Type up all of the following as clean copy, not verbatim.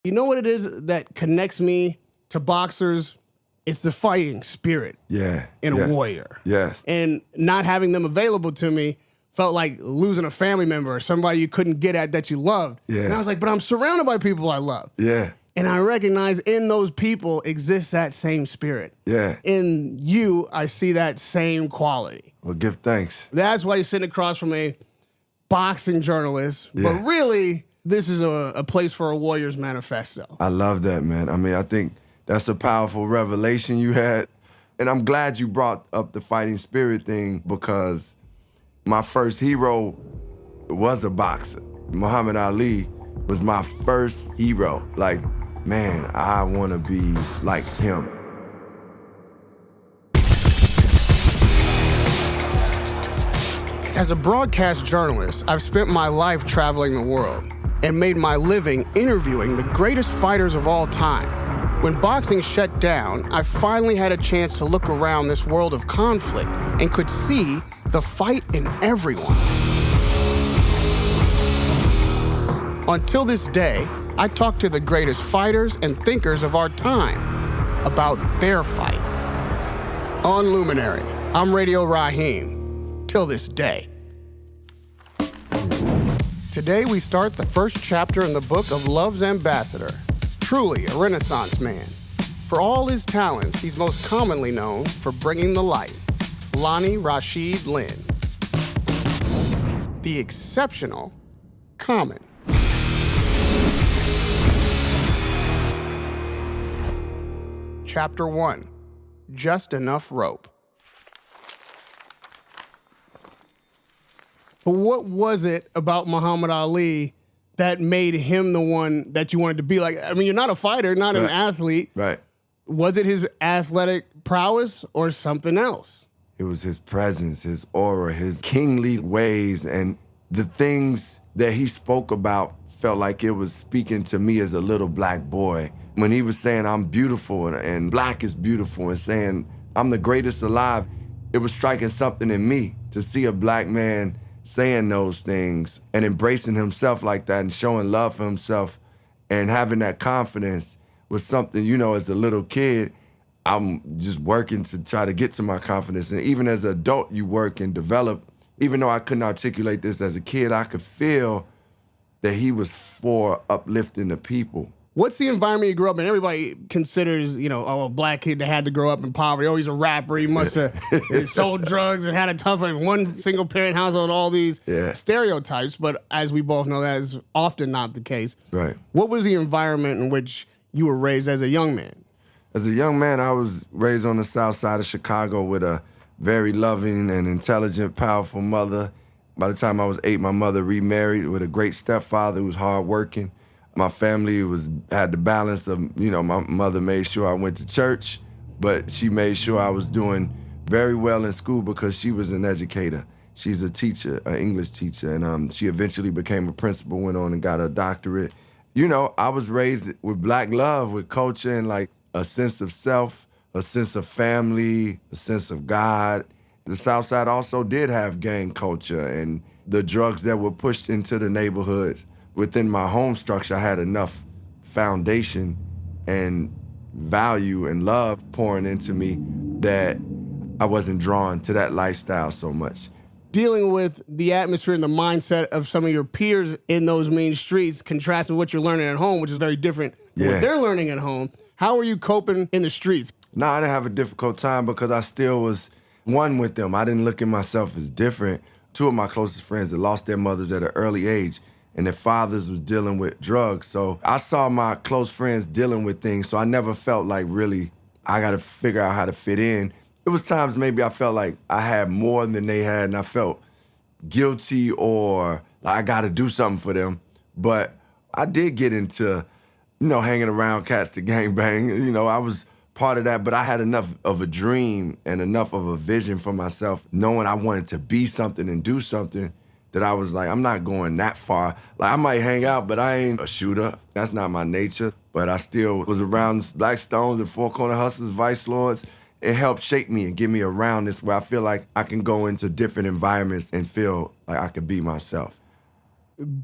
You know what it is that connects me to boxers? It's the fighting spirit in a warrior. Yes. And not having them available to me felt like losing a family member or somebody you couldn't get at that you loved. Yeah. And I was like, but I'm surrounded by people I love. Yeah. And I recognize in those people exists that same spirit. Yeah. In you, I see that same quality. Well, give thanks. That's why you're sitting across from a boxing journalist. Yeah. But really, this is a place for a warrior's manifesto. I love that, man. I mean, I think that's a powerful revelation you had. And I'm glad you brought up the fighting spirit thing because my first hero was a boxer. Muhammad Ali was my first hero. Like, man, I want to be like him. As a broadcast journalist, I've spent my life traveling the world and made my living interviewing the greatest fighters of all time. When boxing shut down, I finally had a chance to look around this world of conflict and could see the fight in everyone. Until this day, I talk to the greatest fighters and thinkers of our time about their fight. On Luminary, I'm Radio Rahim, till this day. Today we start the first chapter in the book of Love's Ambassador, truly a Renaissance man. For all his talents, he's most commonly known for bringing the light, Ronnie Rashid Lynn. The exceptional Common. Chapter 1, Just Enough Rope. But what was it about Muhammad Ali that made him the one that you wanted to be like? I mean, you're not a fighter, not an athlete. Right. Was it his athletic prowess or something else? It was his presence, his aura, his kingly ways, and the things that he spoke about felt like it was speaking to me as a little black boy. When he was saying, I'm beautiful and black is beautiful and saying, I'm the greatest alive, it was striking something in me to see a black man saying those things and embracing himself like that and showing love for himself and having that confidence was something, you know, as a little kid, I'm just working to try to get to my confidence. And even as an adult, you work and develop. Even though I couldn't articulate this as a kid, I could feel that he was for uplifting the people. What's the environment you grew up in? Everybody considers, you know, a black kid that had to grow up in poverty. Oh, he's a rapper. He must have sold drugs and had a tough life. One single parent household, all these stereotypes. But as we both know, that is often not the case. Right. What was the environment in which you were raised as a young man? As a young man, I was raised on the south side of Chicago with a very loving and intelligent, powerful mother. By the time I was 8, my mother remarried with a great stepfather who was hardworking. My family had the balance of, you know, my mother made sure I went to church, but she made sure I was doing very well in school because she was an educator. She's a teacher, an English teacher, and she eventually became a principal, went on and got a doctorate. You know, I was raised with black love, with culture and like a sense of self, a sense of family, a sense of God. The South Side also did have gang culture and the drugs that were pushed into the neighborhoods. Within my home structure, I had enough foundation and value and love pouring into me that I wasn't drawn to that lifestyle so much. Dealing with the atmosphere and the mindset of some of your peers in those mean streets, contrasted with what you're learning at home, which is very different from what they're learning at home. How are you coping in the streets? No, I didn't have a difficult time because I still was one with them. I didn't look at myself as different. 2 of my closest friends had lost their mothers at an early age, and their fathers was dealing with drugs. So I saw my close friends dealing with things, so I never felt like really I got to figure out how to fit in. It was times maybe I felt like I had more than they had, and I felt guilty or like I got to do something for them. But I did get into, you know, hanging around cats to gangbang. You know, I was part of that, but I had enough of a dream and enough of a vision for myself, knowing I wanted to be something and do something, that I was like, I'm not going that far. Like, I might hang out, but I ain't a shooter. That's not my nature. But I still was around Black Stones and Four Corner Hustlers, Vice Lords. It helped shape me and give me a roundness where I feel like I can go into different environments and feel like I could be myself.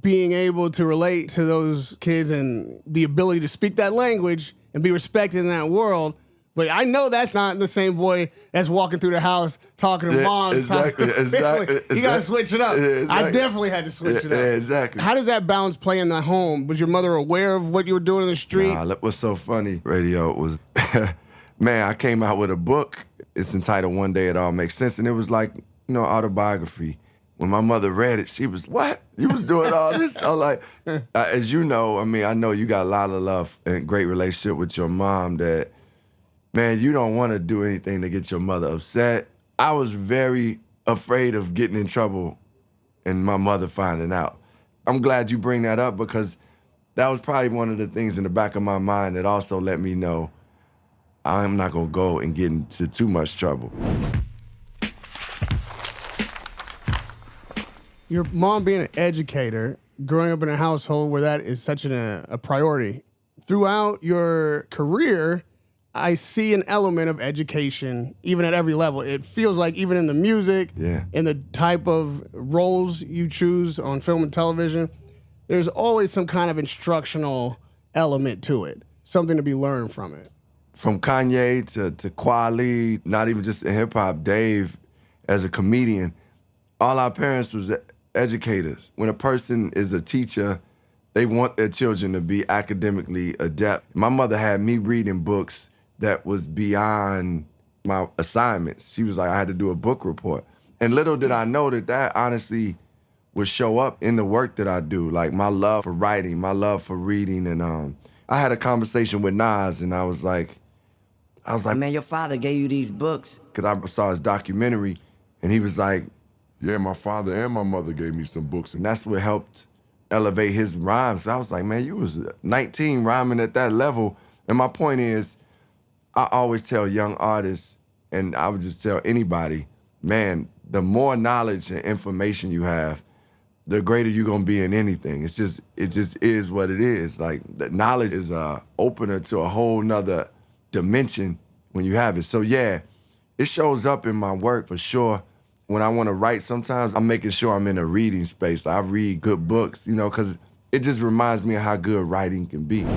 being able to relate to those kids and the ability to speak that language and be respected in that world. But I know that's not the same boy that's walking through the house talking to moms. Exactly. You got to switch it up. I definitely had to switch it up. Exactly. How does that balance play in the home? Was your mother aware of what you were doing in the street? Nah, what's so funny, Radio, was, man, I came out with a book. It's entitled One Day It All Makes Sense. And it was like, autobiography. When my mother read it, she was, what? You was doing all this? I was like, as you know, I know you got a lot of love and great relationship with your mom that, man, you don't want to do anything to get your mother upset. I was very afraid of getting in trouble and my mother finding out. I'm glad you bring that up because that was probably one of the things in the back of my mind that also let me know I'm not going to go and get into too much trouble. Your mom being an educator, growing up in a household where that is such a priority, throughout your career, I see an element of education, even at every level. It feels like even in the music, in the type of roles you choose on film and television, there's always some kind of instructional element to it, something to be learned from it. From Kanye to Kweli, not even just in hip-hop, Dave, as a comedian, all our parents was educators. When a person is a teacher, they want their children to be academically adept. My mother had me reading books that was beyond my assignments. She was like, I had to do a book report. And little did I know that honestly would show up in the work that I do, like my love for writing, my love for reading. And I had a conversation with Nas, and I was like, man, your father gave you these books. Because I saw his documentary, and he was like, yeah, my father and my mother gave me some books. and that's what helped elevate his rhymes. I was like, man, you was 19 rhyming at that level. And my point is, I always tell young artists, and I would just tell anybody, man, the more knowledge and information you have, the greater you're gonna be in anything. It just is what it is. Like, the knowledge is a opener to a whole nother dimension when you have it. So yeah, it shows up in my work for sure. When I wanna write, sometimes I'm making sure I'm in a reading space. Like, I read good books, because it just reminds me of how good writing can be.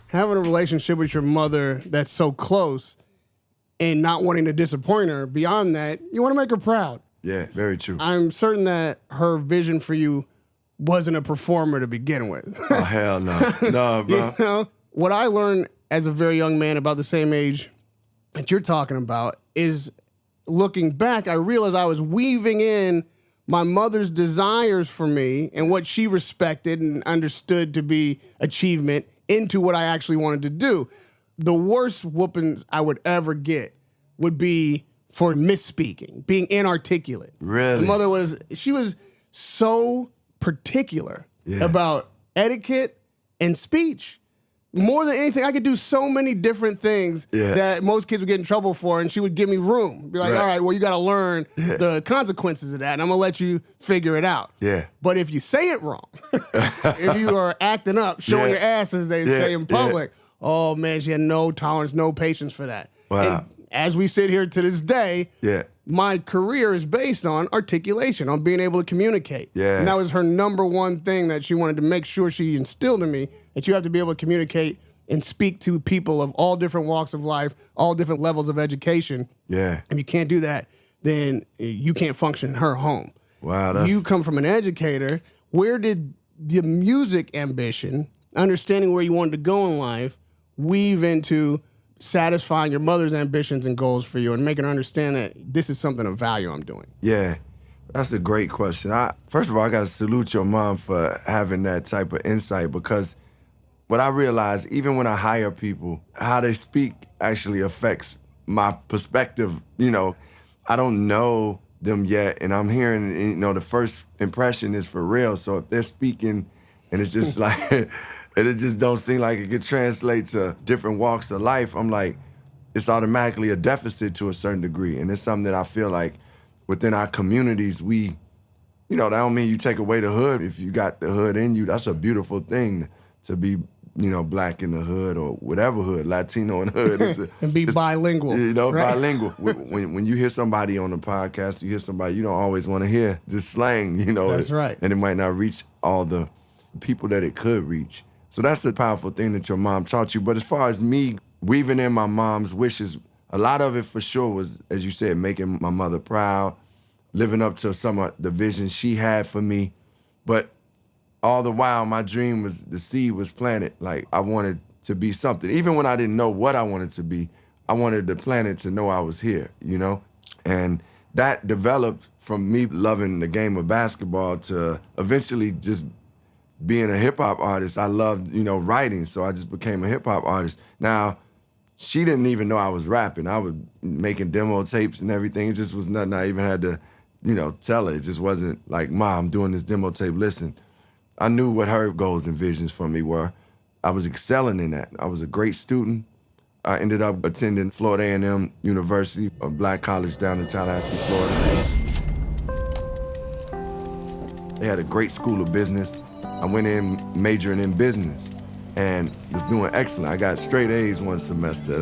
Having a relationship with your mother that's so close and not wanting to disappoint her, beyond that, you want to make her proud. Yeah, very true. I'm certain that her vision for you wasn't a performer to begin with. Oh, hell no. No, bro. What I learned as a very young man about the same age that you're talking about is, looking back, I realized I was weaving in my mother's desires for me and what she respected and understood to be achievement into what I actually wanted to do. The worst whoopings I would ever get would be for misspeaking, being inarticulate. Really? My mother she was so particular about etiquette and speech. More than anything, I could do so many different things that most kids would get in trouble for, and she would give me room. Be like, all right, well, you got to learn the consequences of that, and I'm going to let you figure it out. Yeah. But if you say it wrong, if you are acting up, showing your ass, as they say in public, oh, man, she had no tolerance, no patience for that. Wow. And as we sit here to this day, my career is based on articulation, on being able to communicate. Yeah. And that was her number one thing that she wanted to make sure she instilled in me, that you have to be able to communicate and speak to people of all different walks of life, all different levels of education. Yeah. If you can't do that, then you can't function in her home. Wow. You come from an educator. Where did the music ambition, understanding where you wanted to go in life, weave into satisfying your mother's ambitions and goals for you and making her understand that this is something of value I'm doing? Yeah, that's a great question. First of all, I got to salute your mom for having that type of insight, because what I realize, even when I hire people, how they speak actually affects my perspective. I don't know them yet, and I'm hearing, the first impression is for real. So if they're speaking and it's just like... and it just don't seem like it could translate to different walks of life, I'm like, it's automatically a deficit to a certain degree. And it's something that I feel like within our communities, that don't mean you take away the hood. If you got the hood in you, that's a beautiful thing to be black in the hood or whatever hood, Latino in the hood. And be bilingual. Right? Bilingual. When you hear somebody on the podcast, you hear somebody you don't always want to hear, just slang, That's right. And it might not reach all the people that it could reach. So that's the powerful thing that your mom taught you. But as far as me weaving in my mom's wishes, a lot of it for sure was, as you said, making my mother proud, living up to some of the vision she had for me. But all the while, my dream was, the seed was planted. Like, I wanted to be something. Even when I didn't know what I wanted to be, I wanted the planet to know I was here, And that developed from me loving the game of basketball to eventually just being a hip-hop artist. I loved, writing, so I just became a hip-hop artist. Now, she didn't even know I was rapping. I was making demo tapes and everything. It just was nothing I even had to, tell her. It just wasn't like, Ma, I'm doing this demo tape, listen. I knew what her goals and visions for me were. I was excelling in that. I was a great student. I ended up attending Florida A&M University, a black college down in Tallahassee, Florida. They had a great school of business. I went in majoring in business and was doing excellent. I got straight A's one semester.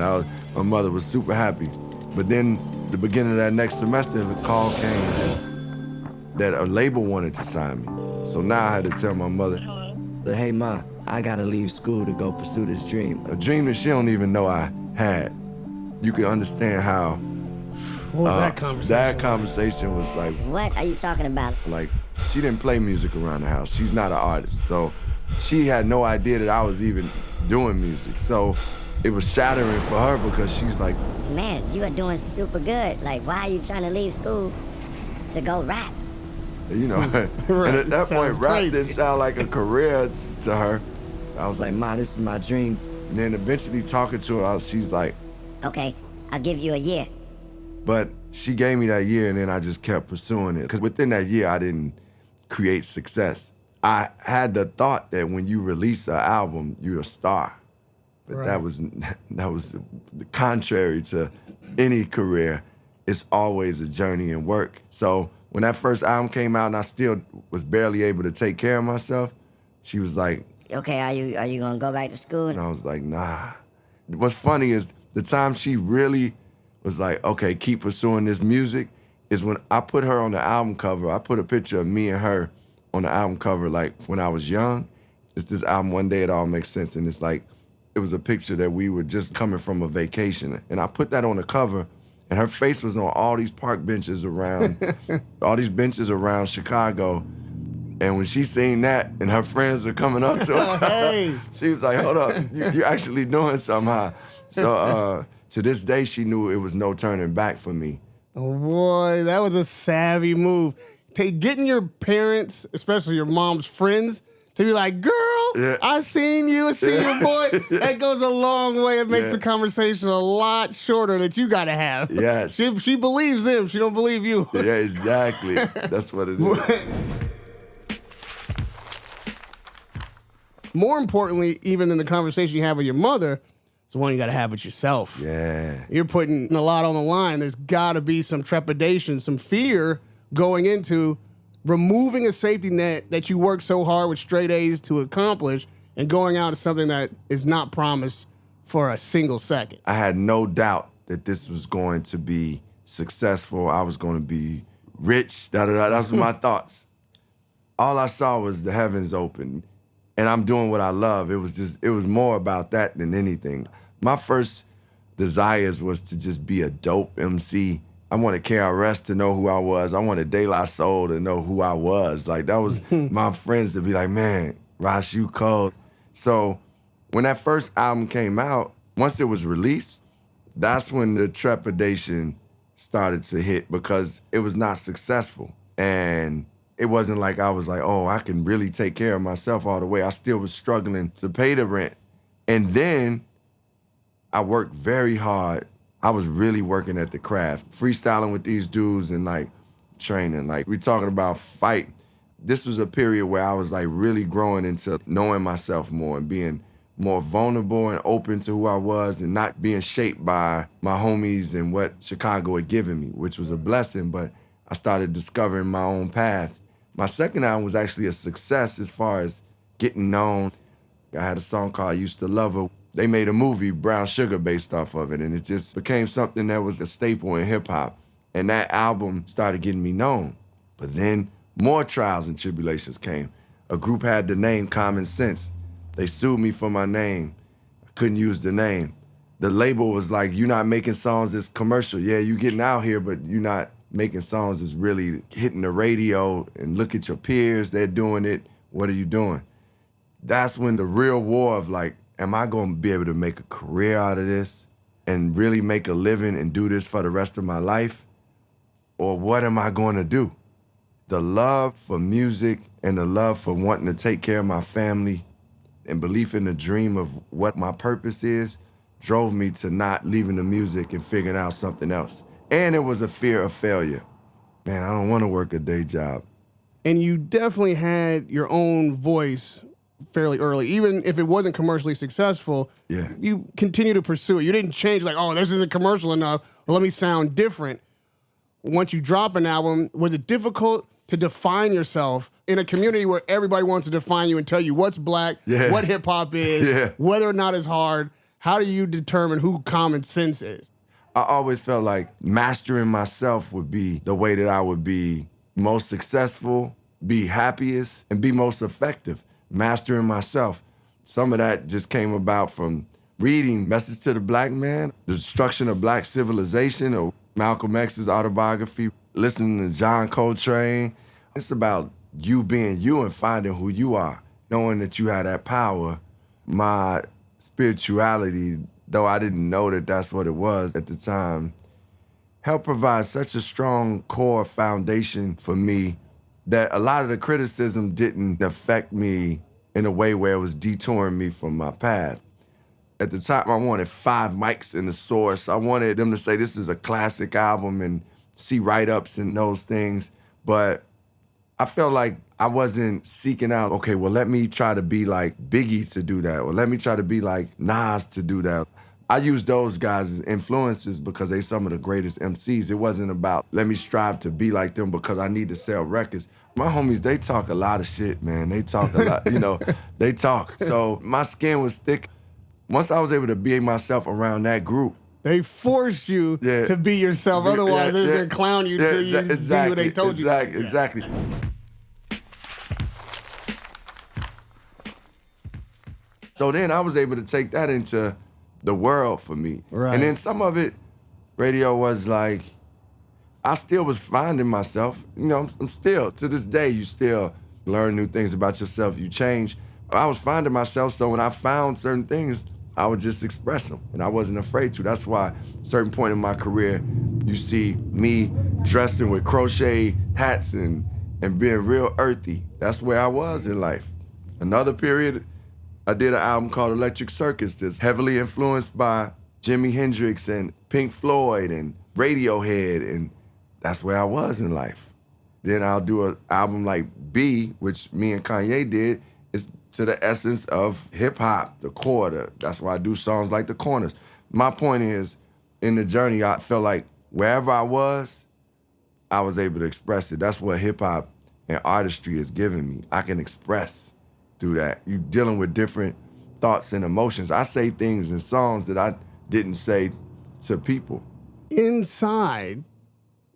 My mother was super happy. But then the beginning of that next semester, the call came that a label wanted to sign me. So now I had to tell my mother, Hey, Ma, I gotta leave school to go pursue this dream. a dream that she don't even know I had. You can understand how What was that conversation? that conversation was like, What are you talking about? like, she didn't play music around the house. She's not an artist. So she had no idea that I was even doing music. So it was shattering for her because she's like, Man, you are doing super good. Like, why are you trying to leave school to go rap? And Right. at that point, Sounds rap crazy. didn't sound like a career to her. I was like, Ma, this is my dream. And then eventually talking to her, she's like, Okay, I'll give you a year. but she gave me that year and then I just kept pursuing it. Because within that year, I didn't create success. I had the thought that when you release an album, you're a star. But Right. that was the contrary to any career. It's always a journey and work. So when that first album came out and I still was barely able to take care of myself, she was like, Okay, are you gonna go back to school? and I was like, nah. What's funny is the time she really was like, okay, keep pursuing this music, is when I put her on the album cover. I put a picture of me and her on the album cover, like when I was young. It's this album, One Day It All Makes Sense, and it's like, it was a picture that we were just coming from a vacation. And I put that on the cover, and her face was on all these park benches around, all these benches around Chicago. And when she seen that and her friends were coming up to her, Hey. she was like, hold up, you're actually doing something. So to this day, she knew it was no turning back for me. Oh, boy, that was a savvy move. Getting your parents, especially your mom's friends, to be like, girl, Yeah. I seen your boy. That goes a long way. It makes Yeah. the conversation a lot shorter that you got to have. Yes. She believes them. She don't believe you. Yeah, exactly. That's what it is. More importantly, even than the conversation you have with your mother, it's the one you got to have with yourself. Yeah. You're putting a lot on the line. There's got to be some trepidation, some fear going into removing a safety net that you work so hard with straight A's to accomplish and going out to something that is not promised for a single second. I had no doubt that this was going to be successful. I was going to be rich. That's my thoughts. All I saw was the heavens open, and I'm doing what I love. It was more about that than anything. My first desires was to just be a dope MC. I wanted KRS to know who I was. I wanted De La Soul to know who I was. Like, that was my friends to be like, man, Rosh, you cold. So when that first album came out, once it was released, that's when the trepidation started to hit because it was not successful. And it wasn't like I was like, oh, I can really take care of myself all the way. I still was struggling to pay the rent. And then I worked very hard. I was really working at the craft, freestyling with these dudes and like training. Like, we talking about fight. This was a period where I was like really growing into knowing myself more and being more vulnerable and open to who I was and not being shaped by my homies and what Chicago had given me, which was a blessing, but I started discovering my own path. My second album was actually a success as far as getting known. I had a song called I Used to Love Her. They made a movie, Brown Sugar, based off of it, and it just became something that was a staple in hip-hop. And that album started getting me known. But then more trials and tribulations came. A group had the name Common Sense. They sued me for my name. I couldn't use the name. The label was like, you're not making songs that's commercial. Yeah, you getting out here, but you're not making songs that's really hitting the radio, and look at your peers, they're doing it. What are you doing? That's when the real war of like, am I gonna be able to make a career out of this and really make a living and do this for the rest of my life? Or what am I gonna do? The love for music and the love for wanting to take care of my family and belief in the dream of what my purpose is drove me to not leaving the music and figuring out something else. And it was a fear of failure. Man, I don't want to work a day job. And you definitely had your own voice fairly early. Even if it wasn't commercially successful, you continue to pursue it. You didn't change like, oh, this isn't commercial enough, well, let me sound different. Once you drop an album, was it difficult to define yourself in a community where everybody wants to define you and tell you what's black, what hip-hop is, whether or not it's hard? How do you determine who Common Sense is? I always felt like mastering myself would be the way that I would be most successful, be happiest, and be most effective. Mastering myself. Some of that just came about from reading Message to the Black Man, The Destruction of Black Civilization, or Malcolm X's autobiography, listening to John Coltrane. It's about you being you and finding who you are, knowing that you have that power. My spirituality, though I didn't know that that's what it was at the time, helped provide such a strong core foundation for me that a lot of the criticism didn't affect me in a way where it was detouring me from my path. At the time, I wanted 5 mics in the source. I wanted them to say this is a classic album and see write-ups and those things. But I felt like I wasn't seeking out, okay, well, let me try to be like Biggie to do that, or let me try to be like Nas to do that. I use those guys as influences because they some of the greatest MCs. It wasn't about, let me strive to be like them because I need to sell records. My homies, they talk a lot of shit, man. They talk a lot, they talk. So my skin was thick. Once I was able to be myself around that group, they forced you to be yourself. Otherwise, they're just going to clown you till you do what they told you. Exactly. So then I was able to take that into the world for me. Right. And then some of it, radio was like, I still was finding myself. I'm still, to this day, you still learn new things about yourself. You change. I was finding myself, so when I found certain things, I would just express them, and I wasn't afraid to. That's why at a certain point in my career, you see me dressing with crochet hats and being real earthy. That's where I was in life. Another period, I did an album called Electric Circus that's heavily influenced by Jimi Hendrix and Pink Floyd and Radiohead, and that's where I was in life. Then I'll do an album like B, which me and Kanye did. It's to the essence of hip-hop, the core. That's why I do songs like The Corners. My point is, in the journey, I felt like wherever I was able to express it. That's what hip-hop and artistry has given me. I can express through that. You're dealing with different thoughts and emotions. I say things in songs that I didn't say to people. Inside,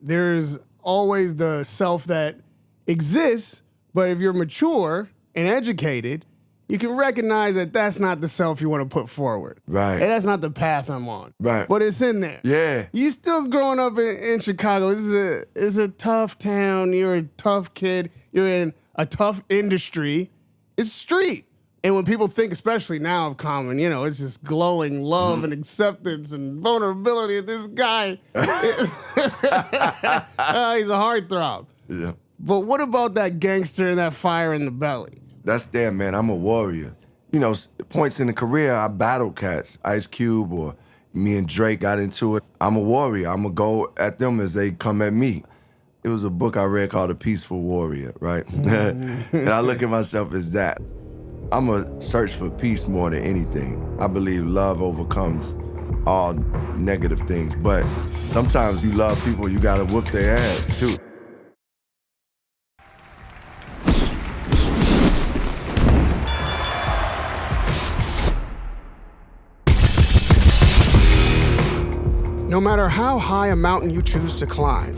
there's always the self that exists, but if you're mature and educated, you can recognize that that's not the self you want to put forward. Right. And that's not the path I'm on. Right. But it's in there. Yeah. You still growing up in Chicago. It's a tough town. You're a tough kid. You're in a tough industry. It's street. And when people think, especially now of Common, it's just glowing love and acceptance and vulnerability of this guy. He's a heartthrob. Yeah. But what about that gangster and that fire in the belly? That's there, man. I'm a warrior. Points in the career, I battled cats. Ice Cube or me and Drake got into it. I'm a warrior. I'm going to go at them as they come at me. It was a book I read called A Peaceful Warrior, right? And I look at myself as that. I'm a search for peace more than anything. I believe love overcomes all negative things. But sometimes you love people, you got to whoop their ass, too. No matter how high a mountain you choose to climb,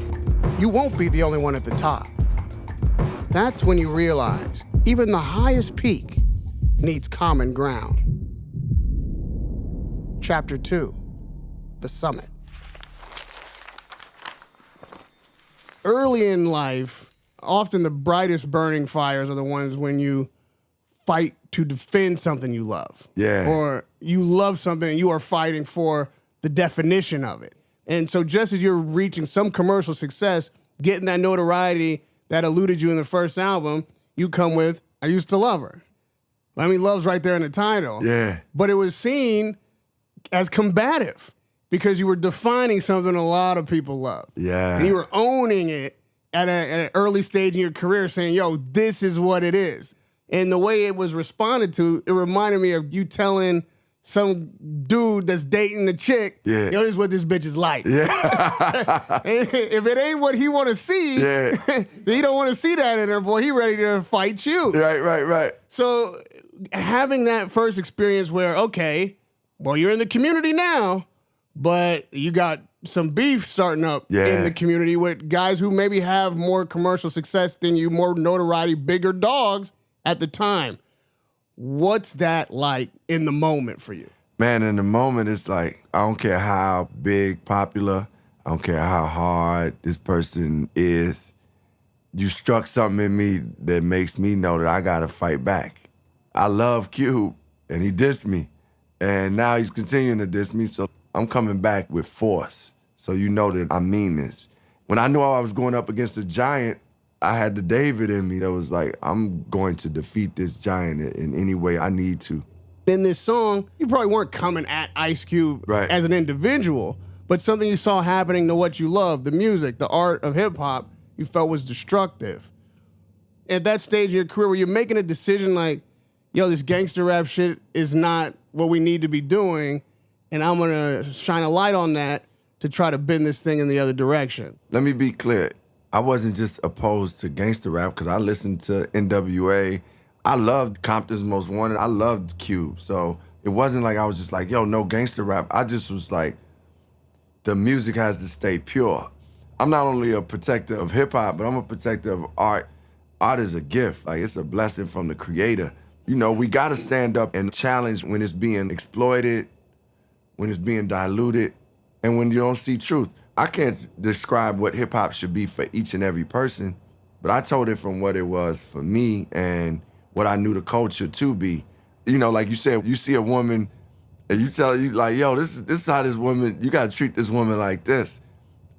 you won't be the only one at the top. That's when you realize even the highest peak needs common ground. Chapter 2, The Summit. Early in life, often the brightest burning fires are the ones when you fight to defend something you love. Yeah. Or you love something and you are fighting for the definition of it. And so just as you're reaching some commercial success, getting that notoriety that eluded you in the first album, you come with, I used to love her. I mean, love's right there in the title. Yeah. But it was seen as combative because you were defining something a lot of people love. Yeah. And you were owning it at an early stage in your career saying, yo, this is what it is. And the way it was responded to, it reminded me of you telling some dude that's dating a chick, yeah, yo, this is what this bitch is like. Yeah. If it ain't what he want to see, yeah, then he don't want to see that in her, boy. He ready to fight you. Right. So having that first experience where, okay, well, you're in the community now, but you got some beef starting up in the community with guys who maybe have more commercial success than you, more notoriety, bigger dogs at the time. What's that like in the moment for you? Man, in the moment, it's like, I don't care how big, popular, I don't care how hard this person is. You struck something in me that makes me know that I gotta fight back. I love Cube, and he dissed me. And now he's continuing to diss me, so I'm coming back with force. So you know that I mean this. When I knew I was going up against a giant, I had the David in me that was like, I'm going to defeat this giant in any way I need to. In this song, you probably weren't coming at Ice Cube as an individual, but something you saw happening to what you love, the music, the art of hip-hop, you felt was destructive. At that stage in your career where you're making a decision like, yo, this gangster rap shit is not what we need to be doing, and I'm gonna shine a light on that to try to bend this thing in the other direction. Let me be clear. I wasn't just opposed to gangster rap because I listened to NWA. I loved Compton's Most Wanted. I loved Cube. So it wasn't like I was just like, yo, no gangster rap. I just was like, the music has to stay pure. I'm not only a protector of hip hop, but I'm a protector of art. Art is a gift. Like, it's a blessing from the creator. You know, we gotta stand up and challenge when it's being exploited, when it's being diluted, and when you don't see truth. I can't describe what hip hop should be for each and every person, but I told it from what it was for me and what I knew the culture to be. You know, like you said, you see a woman and you tell you like, yo, this is how this woman, you gotta treat this woman like this.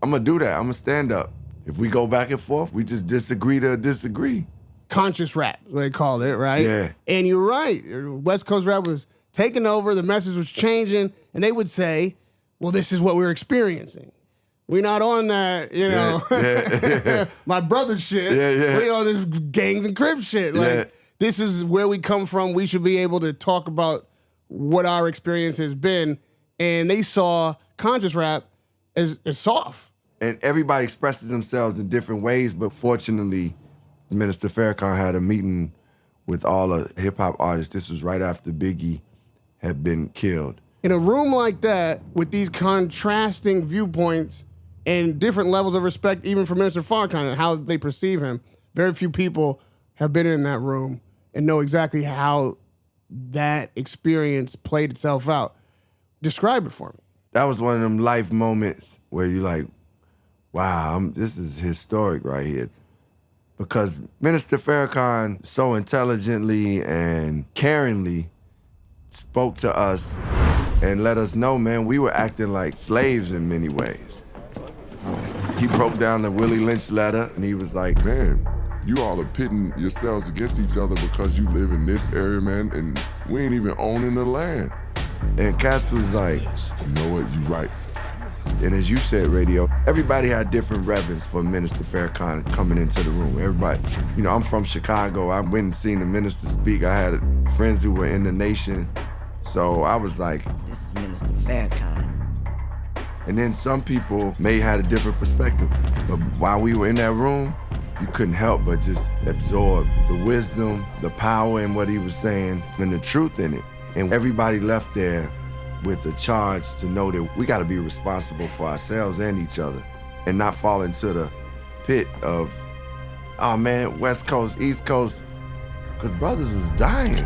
I'm gonna do that. I'm gonna stand up. If we go back and forth, we just disagree to disagree. Conscious rap, they called it, right? Yeah. And you're right. West Coast rap was taking over, the message was changing, and they would say, well, this is what we're experiencing. We're not on that, you know, my brother shit. We're on this gangs and Crips shit. Like, this is where we come from. We should be able to talk about what our experience has been. And they saw conscious rap as soft. And everybody expresses themselves in different ways, but fortunately, Minister Farrakhan had a meeting with all the hip-hop artists. This was right after Biggie had been killed. In a room like that, with these contrasting viewpoints and different levels of respect, even for Minister Farrakhan and how they perceive him, very few people have been in that room and know exactly how that experience played itself out. Describe it for me. That was one of them life moments where you're like, wow, this is historic right here. Because Minister Farrakhan so intelligently and caringly spoke to us and let us know, man, we were acting like slaves in many ways. He broke down the Willie Lynch letter and he was like, man, you all are pitting yourselves against each other because you live in this area, man, and we ain't even owning the land. And Cass was like, you know what, you right. And as you said, Radio, everybody had different reverence for Minister Farrakhan coming into the room. Everybody, you know, I'm from Chicago. I went and seen the minister speak. I had friends who were in the nation. So I was like, this is Minister Farrakhan. And then some people may have a different perspective. But while we were in that room, you couldn't help but just absorb the wisdom, the power in what he was saying, and the truth in it. And everybody left there with the charge to know that we got to be responsible for ourselves and each other and not fall into the pit of, oh man, West Coast, East Coast, because brothers was dying.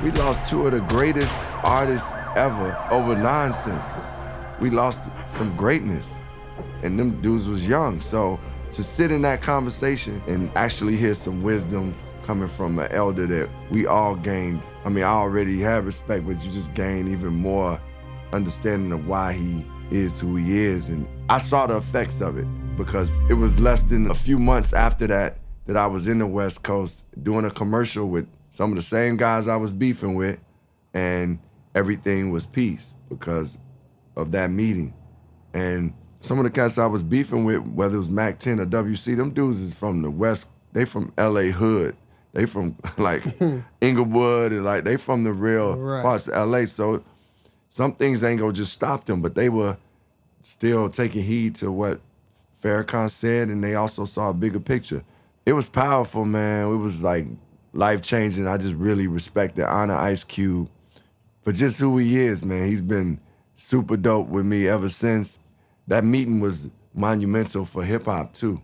We lost two of the greatest artists ever over nonsense. We lost some greatness, and them dudes was young. So to sit in that conversation and actually hear some wisdom coming from an elder that we all gained. I mean, I already had respect, but you just gain even more understanding of why he is who he is. And I saw the effects of it because it was less than a few months after that I was in the West Coast doing a commercial with some of the same guys I was beefing with, and everything was peace because of that meeting. And some of the cats I was beefing with, whether it was Mac 10 or WC, them dudes is from the West, they from LA hood. They from like Inglewood, and like they from the real parts of LA. So some things ain't gonna just stop them, but they were still taking heed to what Farrakhan said, and they also saw a bigger picture. It was powerful, man. It was like life-changing. I just really respect and honor Ice Cube for just who he is, man. He's been super dope with me ever since. That meeting was monumental for hip-hop, too.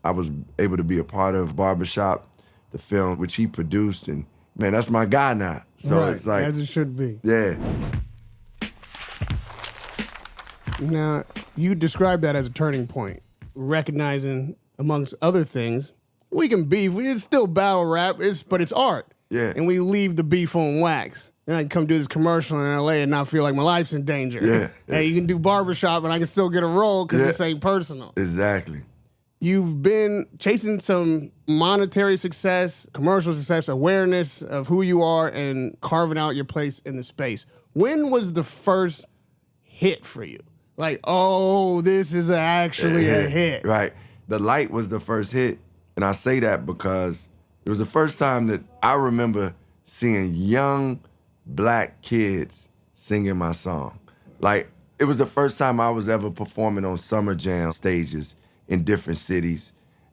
I was able to be a part of Barbershop, the film, which he produced, and, man, that's my guy now. So right, it's like... as it should be. Yeah. Now, you describe that as a turning point, recognizing, amongst other things, we can beef. It's still battle rap, but it's art. Yeah. And we leave the beef on wax. And I can come do this commercial in L.A. and not feel like my life's in danger. Yeah. Hey, you can do barbershop and I can still get a role because this ain't personal. Exactly. You've been chasing some monetary success, commercial success, awareness of who you are, and carving out your place in the space. When was the first hit for you? Like, oh, this is actually a hit. Right. The Light was the first hit. And I say that because it was the first time that I remember seeing young black kids singing my song. Like, it was the first time I was ever performing on Summer Jam stages in different cities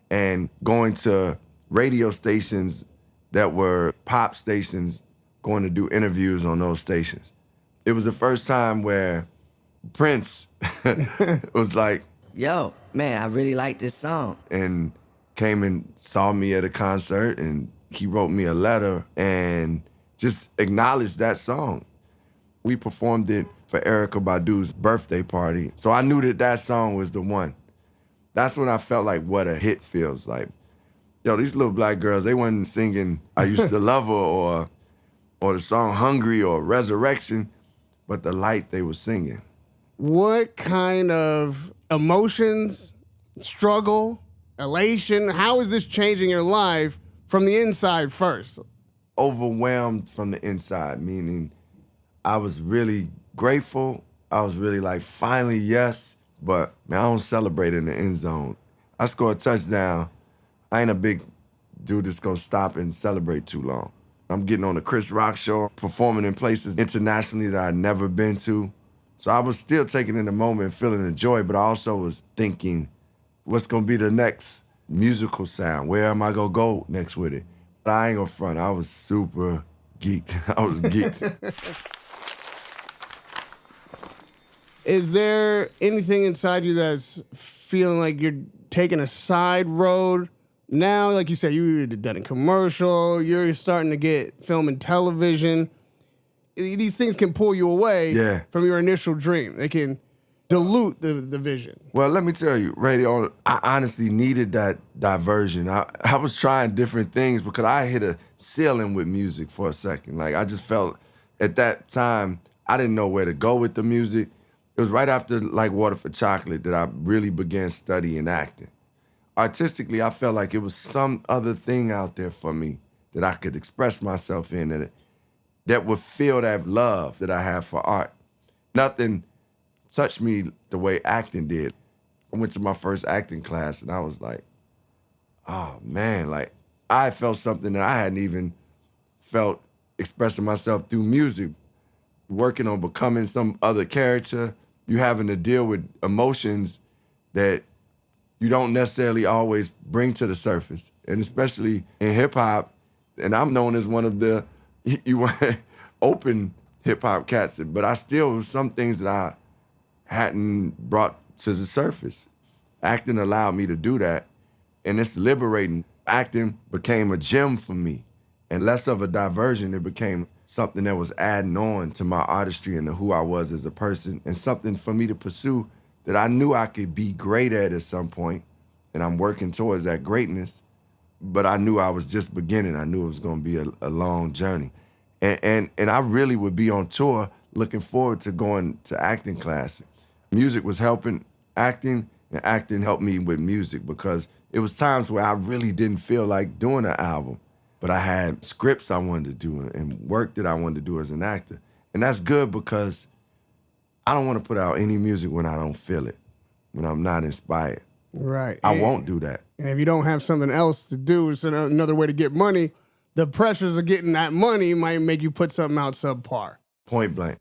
and going to radio stations that were pop stations, going to do interviews on those stations. It was the first time where Prince was like, yo, man, I really like this song. And came and saw me at a concert, and he wrote me a letter and just acknowledged that song. We performed it for Erykah Badu's birthday party. So I knew that song was the one. That's when I felt like what a hit feels like. Yo, these little black girls, they wasn't singing I Used to Love Her or the song Hungry or Resurrection, but The Light they were singing. What kind of emotions, struggle, elation, how is this changing your life from the inside first? Overwhelmed from the inside, meaning I was really grateful. I was really like, finally, yes. But, man, I don't celebrate in the end zone. I score a touchdown. I ain't a big dude that's gonna stop and celebrate too long. I'm getting on the Chris Rock show, performing in places internationally that I'd never been to. So I was still taking in the moment and feeling the joy, but I also was thinking, what's gonna be the next musical sound? Where am I gonna go next with it? But I ain't gonna front, I was super geeked. I was geeked. Is there anything inside you that's feeling like you're taking a side road? Now, like you said, you've done a commercial, you're starting to get film and television. These things can pull you away from your initial dream. They can dilute the vision. Well, let me tell you, radio, I honestly needed that diversion. I was trying different things because I hit a ceiling with music for a second. Like, I just felt at that time, I didn't know where to go with the music. It was right after, like, Water for Chocolate that I really began studying acting. Artistically, I felt like it was some other thing out there for me that I could express myself in that would feel that love that I have for art. Nothing touched me the way acting did. I went to my first acting class and I was like, oh man, like I felt something that I hadn't even felt expressing myself through music. Working on becoming some other character, you having to deal with emotions that you don't necessarily always bring to the surface. And especially in hip hop, and I'm known as one of the open hip-hop cats. But I still, some things that I hadn't brought to the surface. Acting allowed me to do that, and it's liberating. Acting became a gym for me, and less of a diversion. It became something that was adding on to my artistry and to who I was as a person, and something for me to pursue that I knew I could be great at some point, and I'm working towards that greatness, but I knew I was just beginning. I knew it was going to be a long journey. And I really would be on tour looking forward to going to acting class. Music was helping acting, and acting helped me with music, because it was times where I really didn't feel like doing an album, but I had scripts I wanted to do and work that I wanted to do as an actor. And that's good, because I don't want to put out any music when I don't feel it, when I'm not inspired. Right. I won't do that. And if you don't have something else to do, it's another way to get money, the pressures of getting that money might make you put something out subpar. Point blank.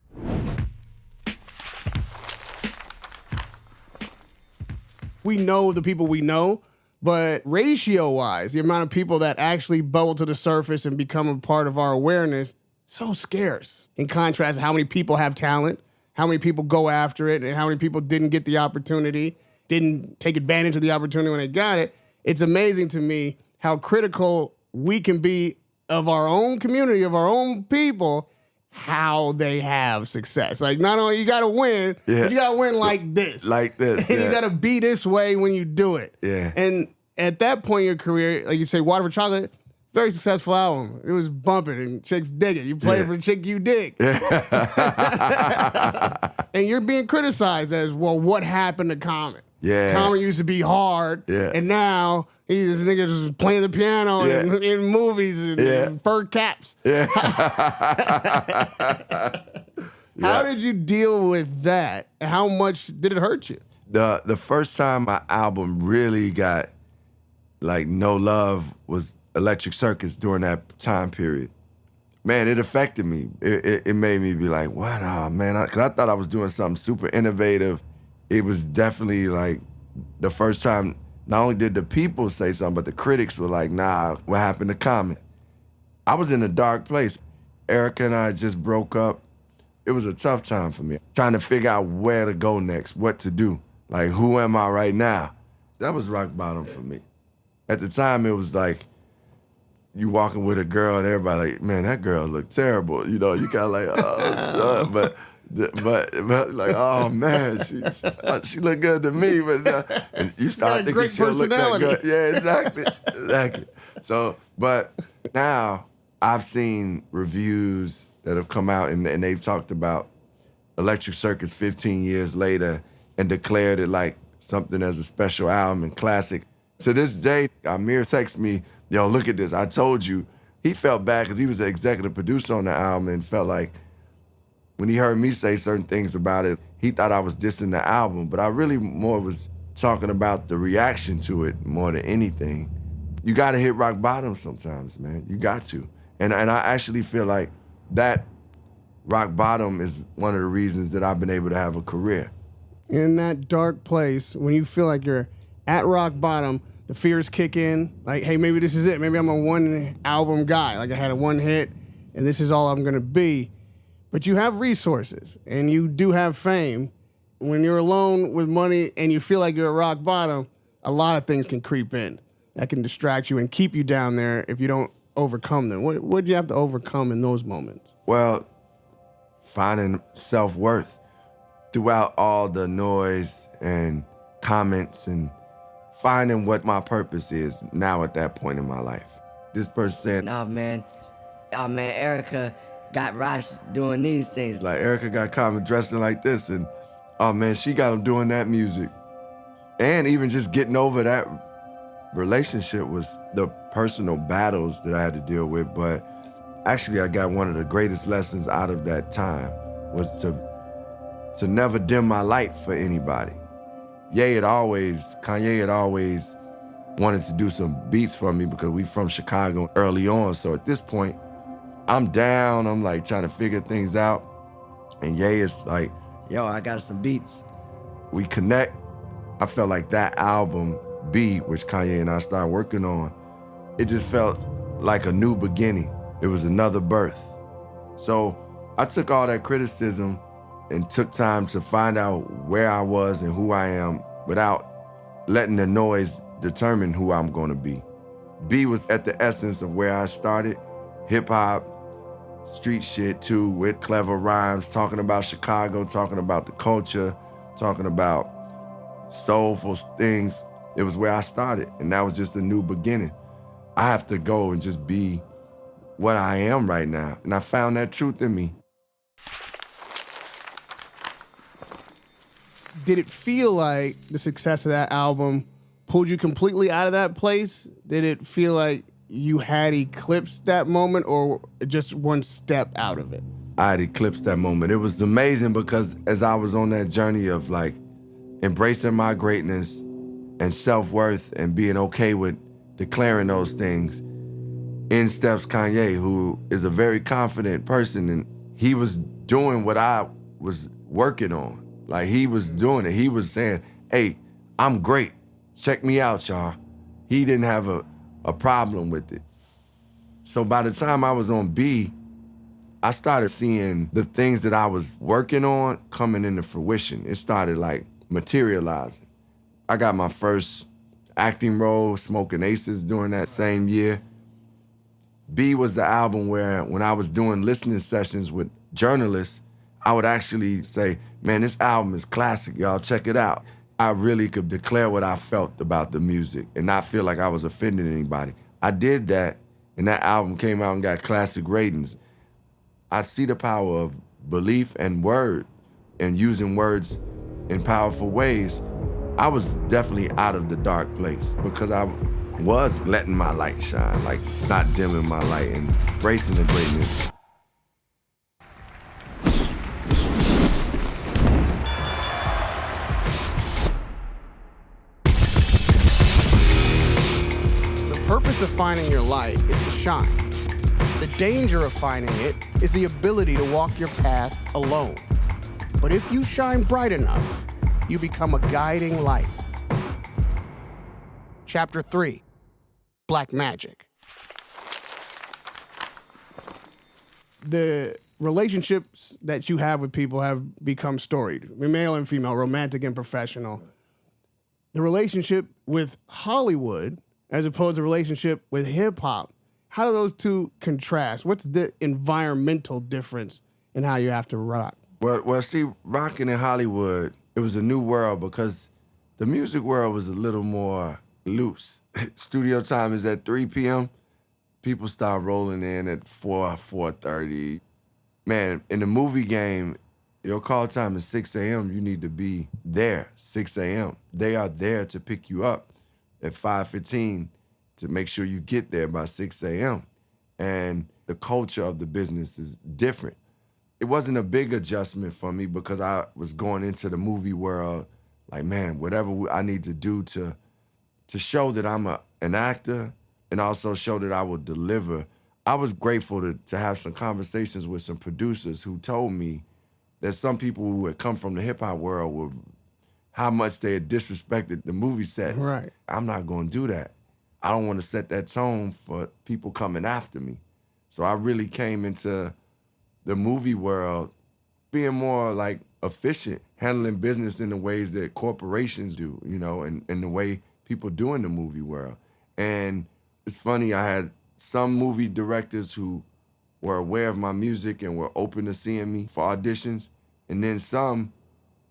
We know the people we know, but ratio-wise, the amount of people that actually bubble to the surface and become a part of our awareness, so scarce. In contrast, how many people have talent, how many people go after it, and how many people didn't get the opportunity, didn't take advantage of the opportunity when they got it. It's amazing to me how critical we can be of our own community, of our own people, how they have success. Like, not only you gotta win, but you gotta win like this. Like this. And you gotta be this way when you do it. Yeah. And at that point in your career, like you say, Water for Chocolate, very successful album. It was bumping and chicks dig it. You play for the chick you dig. And you're being criticized as, well, what happened to Common? Yeah. Common used to be hard, and now he's this nigga just playing the piano in movies and fur caps. Yeah. How did you deal with that? How much did it hurt you? The first time my album really got like no love was Electric Circus during that time period. Man, it affected me. It made me be like, what? Oh, man, because I thought I was doing something super innovative. It was definitely like the first time, not only did the people say something, but the critics were like, nah, what happened to Common? I was in a dark place. Erica and I just broke up. It was a tough time for me, trying to figure out where to go next, what to do. Like, who am I right now? That was rock bottom for me. At the time, it was like, you walking with a girl and everybody like, man, that girl looked terrible. You know, you kind of like, oh, but like, oh man, she looked good to me, but and you start thinking she'll look that good. Yeah, exactly. So, but now I've seen reviews that have come out and they've talked about Electric Circus 15 years later and declared it like something as a special album and classic. To this day, Amir texts me, yo, look at this, I told you. He felt bad because he was the executive producer on the album and felt like when he heard me say certain things about it, he thought I was dissing the album, but I really more was talking about the reaction to it more than anything. You gotta hit rock bottom sometimes, man. You got to. And I actually feel like that rock bottom is one of the reasons that I've been able to have a career. In that dark place, when you feel like you're at rock bottom, the fears kick in. Like, hey, maybe this is it. Maybe I'm a one album guy. Like, I had a one hit, and this is all I'm gonna be. But you have resources, and you do have fame. When you're alone with money and you feel like you're at rock bottom, a lot of things can creep in that can distract you and keep you down there if you don't overcome them. What did you have to overcome in those moments? Well, finding self-worth throughout all the noise and comments and finding what my purpose is now at that point in my life. This person said, Oh man, Erica got Rosh doing these things. like, Erica got Common dressing like this, and oh man, she got him doing that music. And even just getting over that relationship was the personal battles that I had to deal with. But actually, I got one of the greatest lessons out of that time was to never dim my light for anybody. Kanye had always wanted to do some beats for me because we from Chicago early on. So at this point, I'm down, I'm like trying to figure things out. And Ye is like, Yo, I got some beats. We connect. I felt like that album, B, which Kanye and I started working on, it just felt like a new beginning. It was another birth. So I took all that criticism and took time to find out where I was and who I am without letting the noise determine who I'm gonna be. B was at the essence of where I started, hip hop, street shit too, with clever rhymes, talking about Chicago, talking about the culture, talking about soulful things. It was where I started, and that was just a new beginning. I have to go and just be what I am right now, and I found that truth in me. Did it feel like the success of that album pulled you completely out of that place? Did it feel like you had eclipsed that moment, or just one step out of it? I had eclipsed that moment. It was amazing because as I was on that journey of like embracing my greatness and self-worth and being okay with declaring those things, in steps Kanye, who is a very confident person, and he was doing what I was working on. Like, he was doing it. He was saying, hey, I'm great. Check me out, y'all. He didn't have a problem with it. So by the time I was on B, I started seeing the things that I was working on coming into fruition. It started like materializing. I got my first acting role, Smoking Aces, during that same year. B was the album where when I was doing listening sessions with journalists, I would actually say, man, this album is classic, y'all, check it out. I really could declare what I felt about the music and not feel like I was offending anybody. I did that, and that album came out and got classic ratings. I see the power of belief and word and using words in powerful ways. I was definitely out of the dark place because I was letting my light shine, like not dimming my light and embracing the greatness. The purpose of finding your light is to shine. The danger of finding it is the ability to walk your path alone. But if you shine bright enough, you become a guiding light. Chapter 3, Black Magic. The relationships that you have with people have become storied, male and female, romantic and professional. The relationship with Hollywood, as opposed to relationship with hip hop, how do those two contrast? What's the environmental difference in how you have to rock? Well, see, rocking in Hollywood, it was a new world because the music world was a little more loose. Studio time is at 3 p.m. People start rolling in at 4:30. Man, in the movie game, your call time is 6 a.m. You need to be there 6 a.m. They are there to pick you up at 5:15 to make sure you get there by 6 a.m. And the culture of the business is different. It wasn't a big adjustment for me because I was going into the movie world like, man, whatever I need to do to show that I'm an actor and also show that I will deliver. I was grateful to have some conversations with some producers who told me that some people who had come from the hip-hop world were how much they had disrespected the movie sets. Right. I'm not going to do that. I don't want to set that tone for people coming after me. So I really came into the movie world being more like efficient, handling business in the ways that corporations do, you know, and the way people do in the movie world. And it's funny, I had some movie directors who were aware of my music and were open to seeing me for auditions, and then some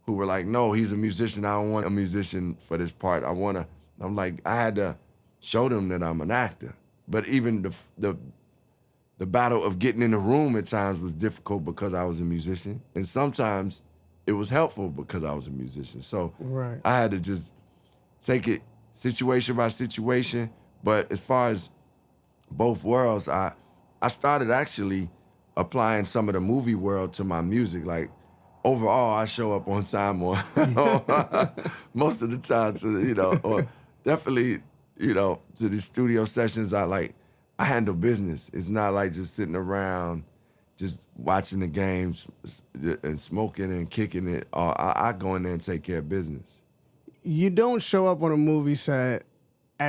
who were like, no, he's a musician, I don't want a musician for this part. I'm like, I had to show them that I'm an actor. But even the battle of getting in the room at times was difficult because I was a musician, and sometimes it was helpful because I was a musician. So Right. I had to just take it situation by situation. But as far as both worlds, I started actually applying some of the movie world to my music. Like, overall, I show up on time or most of the time to, you know, or definitely, you know, to the studio sessions, I handle business. It's not like just sitting around just watching the games and smoking and kicking it. I go in there and take care of business. You don't show up on a movie set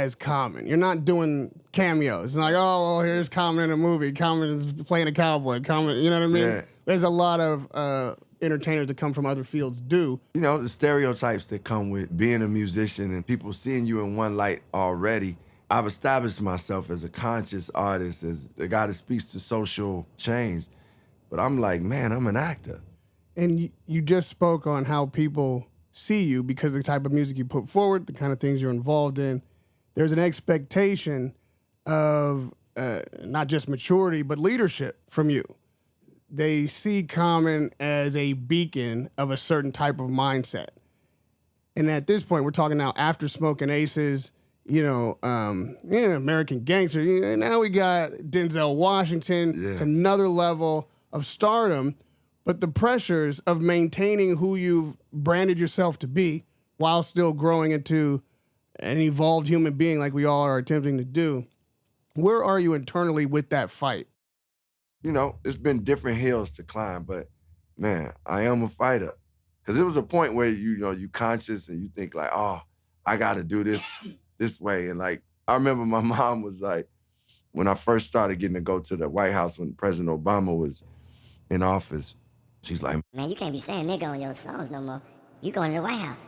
as Common. You're not doing cameos. It's like, oh, well, here's Common in a movie. Common is playing a cowboy. Common, you know what I mean? Yeah. There's a lot of entertainers that come from other fields do. You know, the stereotypes that come with being a musician and people seeing you in one light already. I've established myself as a conscious artist, as a guy that speaks to social change. But I'm like, man, I'm an actor. And you just spoke on how people see you because of the type of music you put forward, the kind of things you're involved in. There's an expectation of not just maturity, but leadership from you. They see Common as a beacon of a certain type of mindset. And at this point, we're talking now after Smoking Aces, American Gangster. And now we got Denzel Washington. Yeah. It's another level of stardom. But the pressures of maintaining who you've branded yourself to be while still growing into an evolved human being like we all are attempting to do, where are you internally with that fight? You know, it's been different hills to climb, but man, I am a fighter. Because it was a point where you conscious and you think like, oh, I got to do this way. And like, I remember my mom was like, when I first started getting to go to the White House when President Obama was in office, she's like, Man, you can't be saying nigga on your songs no more. You going to the White House.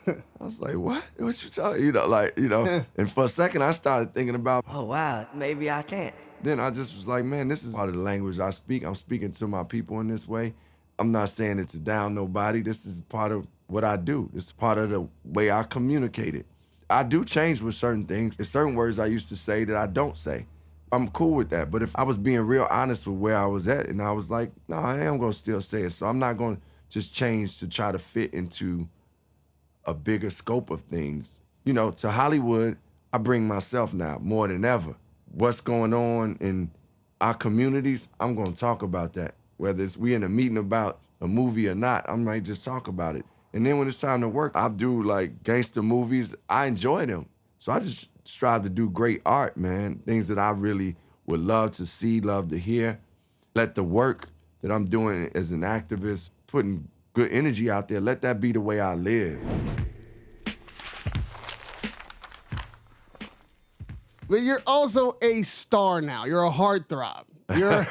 I was like, what? What you talking? And for a second I started thinking about, Oh, wow, maybe I can't. then I just was like, man, this is part of the language I speak. I'm speaking to my people in this way. I'm not saying it to down nobody. This is part of what I do. This is part of the way I communicate it. I do change with certain things. There's certain words I used to say that I don't say. I'm cool with that. But if I was being real honest with where I was at, and I was like, no, I am going to still say it. So I'm not going to just change to try to fit into a bigger scope of things. You know, to Hollywood, I bring myself now more than ever. What's going on in our communities, I'm going to talk about that. Whether it's we in a meeting about a movie or not, I might just talk about it. And then when it's time to work, I do like gangster movies. I enjoy them. So I just strive to do great art, man. Things that I really would love to see, love to hear. Let the work that I'm doing as an activist, putting good energy out there, let that be the way I live. But you're also a star now. You're a heartthrob. You're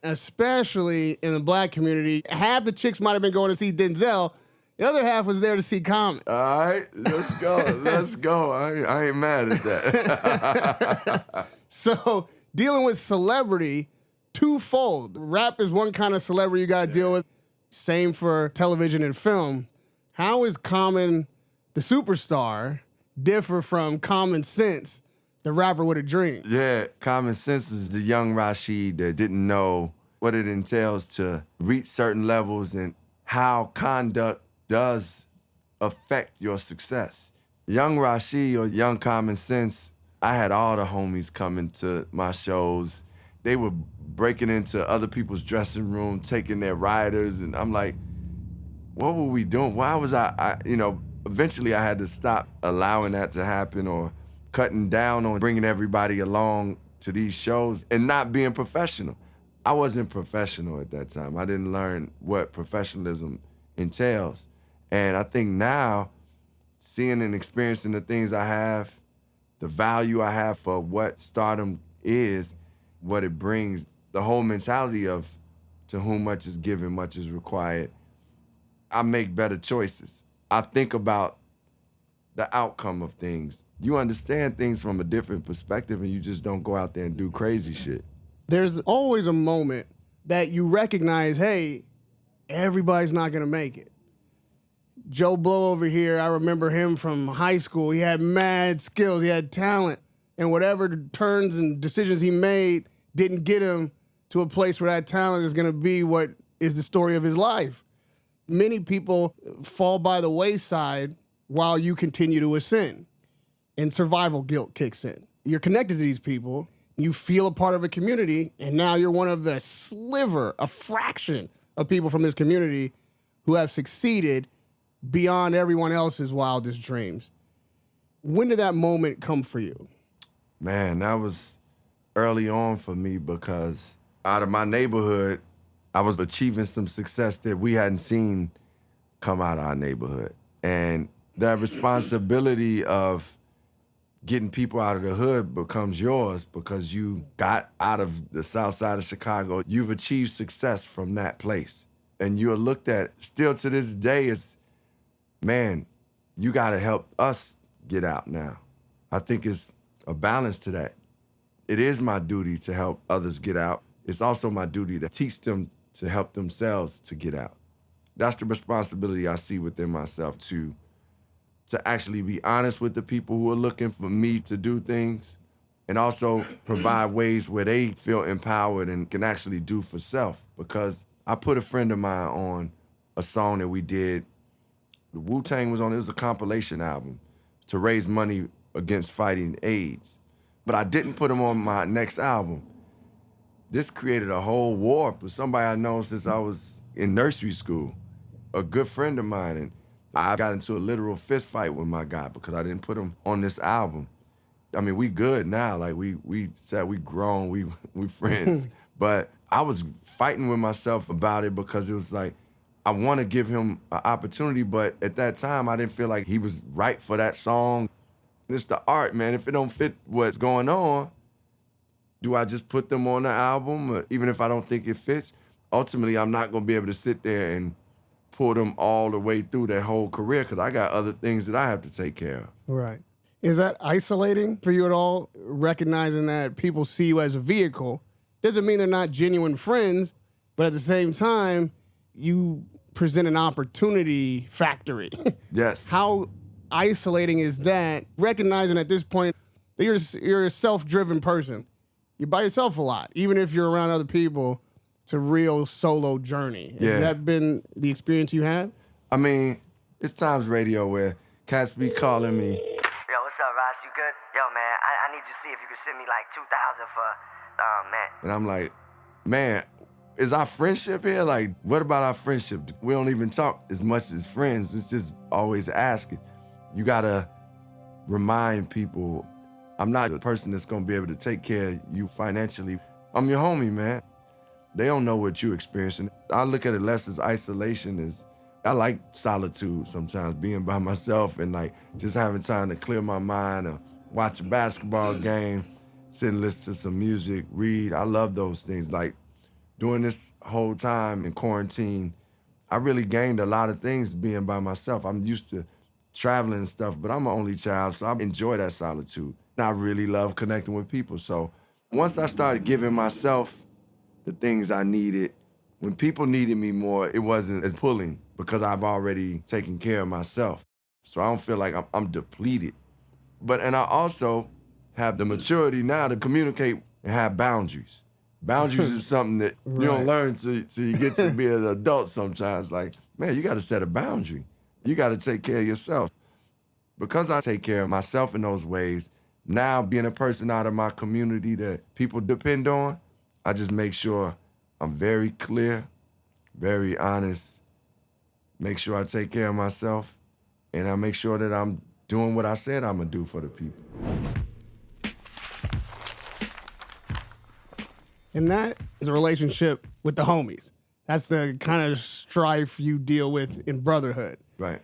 especially in the black community. Half the chicks might have been going to see Denzel. The other half was there to see Common. All right, let's go. Let's go. I ain't mad at that. So dealing with celebrity, twofold. Rap is one kind of celebrity you got to deal with. Same for television and film. How is Common, the superstar, differ from Common Sense, the rapper with a dream? Yeah, Common Sense is the young Rashid that didn't know what it entails to reach certain levels and how conduct does affect your success. Young Rashid or young Common Sense, I had all the homies coming to my shows. They were breaking into other people's dressing room, taking their riders, and I'm like, what were we doing? Why was eventually I had to stop allowing that to happen or cutting down on bringing everybody along to these shows and not being professional. I wasn't professional at that time. I didn't learn what professionalism entails. And I think now, seeing and experiencing the things I have, the value I have for what stardom is, what it brings, the whole mentality of to whom much is given, much is required, I make better choices. I think about the outcome of things. You understand things from a different perspective and you just don't go out there and do crazy shit. There's always a moment that you recognize, hey, everybody's not going to make it. Joe Blow over here, I remember him from high school. He had mad skills. He had talent. And whatever turns and decisions he made didn't get him to a place where that talent is going to be what is the story of his life. Many people fall by the wayside while you continue to ascend. And survival guilt kicks in. You're connected to these people. You feel a part of a community. And now you're one of the sliver, a fraction of people from this community who have succeeded beyond everyone else's wildest dreams. When did that moment come for you? Man, that was early on for me because out of my neighborhood, I was achieving some success that we hadn't seen come out of our neighborhood. And that responsibility of getting people out of the hood becomes yours because you got out of the south side of Chicago. You've achieved success from that place. And you're looked at, still to this day, as, man, you got to help us get out now. I think it's a balance to that. It is my duty to help others get out. It's also my duty to teach them to help themselves to get out. That's the responsibility I see within myself, to actually be honest with the people who are looking for me to do things, and also provide ways where they feel empowered and can actually do for self. Because I put a friend of mine on a song that we did. The Wu-Tang was on it. It was a compilation album to raise money against fighting AIDS. But I didn't put him on my next album. This created a whole war with somebody I know since I was in nursery school, a good friend of mine. And I got into a literal fist fight with my guy because I didn't put him on this album. I mean, we good now. Like, we said we grown, we friends. But I was fighting with myself about it because it was like, I want to give him an opportunity, but at that time, I didn't feel like he was right for that song. It's the art, man. If it don't fit what's going on, do I just put them on the album, even if I don't think it fits? Ultimately, I'm not going to be able to sit there and pull them all the way through their whole career because I got other things that I have to take care of. Right. Is that isolating for you at all, recognizing that people see you as a vehicle? Doesn't mean they're not genuine friends, but at the same time, you present an opportunity factory. Yes. How isolating is that, recognizing at this point that you're a self-driven person? You're by yourself a lot. Even if you're around other people, it's a real solo journey. Yeah. Has that been the experience you had? I mean, it's times radio where cats be calling me. Yo, what's up, Ross? You good? Yo, man, I need you to see if you can send me like 2,000 for, man. And I'm like, man, is our friendship here? Like, what about our friendship? We don't even talk as much as friends. It's just always asking. You gotta remind people, I'm not the person that's gonna be able to take care of you financially. I'm your homie, man. They don't know what you're experiencing. I look at it less as isolation as, I like solitude sometimes, being by myself and like just having time to clear my mind or watch a basketball game, sit and listen to some music, read. I love those things. Like during this whole time in quarantine, I really gained a lot of things being by myself. I'm used to traveling and stuff, but I'm an only child, so I enjoy that solitude. And I really love connecting with people. So once I started giving myself the things I needed, when people needed me more, it wasn't as pulling because I've already taken care of myself. So I don't feel like I'm depleted. And I also have the maturity now to communicate and have boundaries. Boundaries is something that you don't learn till you get to be an adult sometimes. Like, man, you got to set a boundary. You got to take care of yourself. Because I take care of myself in those ways, now being a person out of my community that people depend on, I just make sure I'm very clear, very honest, make sure I take care of myself, and I make sure that I'm doing what I said I'm gonna do for the people. And that is a relationship with the homies. That's the kind of strife you deal with in brotherhood. Right.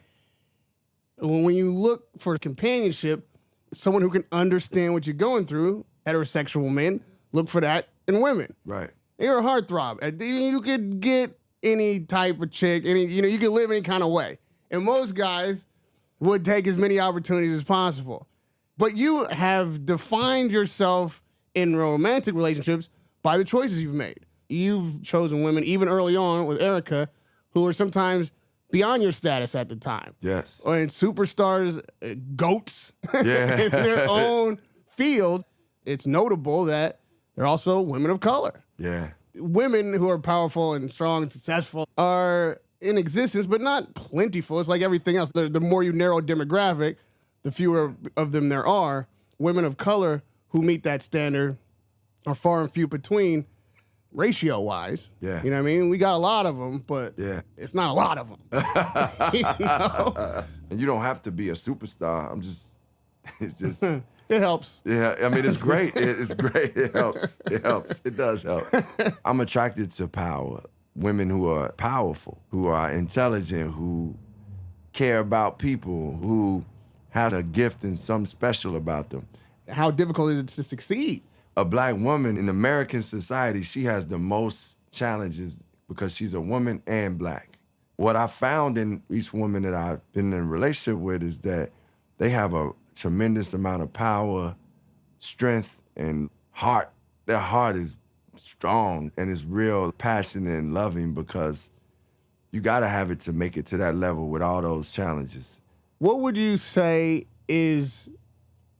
When you look for companionship, someone who can understand what you're going through, heterosexual men, look for that in women. Right. You're a heartthrob. You could get any type of chick, you could live any kind of way. And most guys would take as many opportunities as possible. But you have defined yourself in romantic relationships by the choices you've made. You've chosen women, even early on with Erica, who are sometimes beyond your status at the time. Yes. And superstars, goats, Yeah. in their own field. It's notable that they're also women of color. Yeah. Women who are powerful and strong and successful are in existence, but not plentiful. It's like everything else. The more you narrow demographic, the fewer of them there are. Women of color who meet that standard are far and few between, ratio-wise. Yeah. You know what I mean? We got a lot of them, but it's not a lot of them. You know? And you don't have to be a superstar. It's just... It helps. Yeah, I mean, it's great. It's great. It helps. It helps. It does help. I'm attracted to power. Women who are powerful, who are intelligent, who care about people, who have a gift and something special about them. How difficult is it to succeed? A black woman in American society, she has the most challenges because she's a woman and black. What I found in each woman that I've been in a relationship with is that they have a tremendous amount of power, strength, and heart. Their heart is strong and is real passionate and loving, because you gotta have it to make it to that level with all those challenges. What would you say is